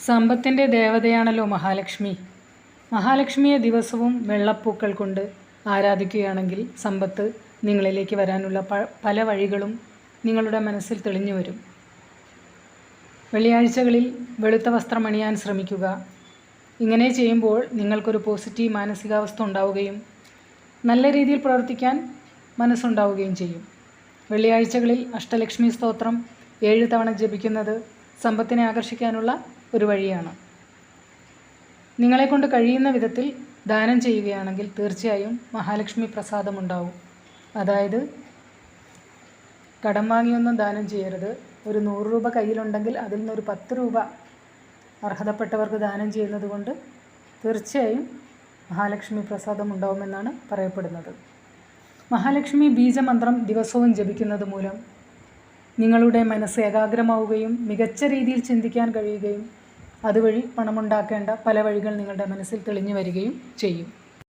സമ്പത്തിൻ്റെ ദേവതയാണല്ലോ മഹാലക്ഷ്മി. മഹാലക്ഷ്മിയെ ദിവസവും വെള്ളപ്പൂക്കൾ കൊണ്ട് ആരാധിക്കുകയാണെങ്കിൽ സമ്പത്ത് നിങ്ങളിലേക്ക് വരാനുള്ള പല വഴികളും നിങ്ങളുടെ മനസ്സിൽ തെളിഞ്ഞു വരും. വെള്ളിയാഴ്ചകളിൽ വെളുത്ത വസ്ത്രം അണിയാൻ ശ്രമിക്കുക. ഇങ്ങനെ ചെയ്യുമ്പോൾ നിങ്ങൾക്കൊരു പോസിറ്റീവ് മാനസികാവസ്ഥ ഉണ്ടാവുകയും നല്ല രീതിയിൽ പ്രവർത്തിക്കാൻ മനസ്സുണ്ടാവുകയും ചെയ്യും. വെള്ളിയാഴ്ചകളിൽ അഷ്ടലക്ഷ്മി സ്തോത്രം 7 തവണ ജപിക്കുന്നത് സമ്പത്തിനെ ആകർഷിക്കാനുള്ള ഒരു വഴിയാണ്. നിങ്ങളെക്കൊണ്ട് കഴിയുന്ന വിധത്തിൽ ദാനം ചെയ്യുകയാണെങ്കിൽ തീർച്ചയായും മഹാലക്ഷ്മി പ്രസാദമുണ്ടാവും. അതായത് കടം വാങ്ങിയൊന്നും ദാനം ചെയ്യരുത്. ഒരു 100 രൂപ കയ്യിലുണ്ടെങ്കിൽ അതിൽ നിന്നൊരു 10 രൂപ അർഹതപ്പെട്ടവർക്ക് ദാനം ചെയ്യുന്നത് കൊണ്ട് തീർച്ചയായും മഹാലക്ഷ്മി പ്രസാദം ഉണ്ടാവുമെന്നാണ് പറയപ്പെടുന്നത്. മഹാലക്ഷ്മി ബീജമന്ത്രം ദിവസവും ജപിക്കുന്നത് മൂലം നിങ്ങളുടെ മനസ്സ് ഏകാഗ്രമാവുകയും മികച്ച രീതിയിൽ ചിന്തിക്കാൻ കഴിയുകയും അതുവഴി പണമുണ്ടാക്കേണ്ട പല വഴികൾ നിങ്ങളുടെ മനസ്സിൽ തെളിഞ്ഞു വരികയും ചെയ്യും.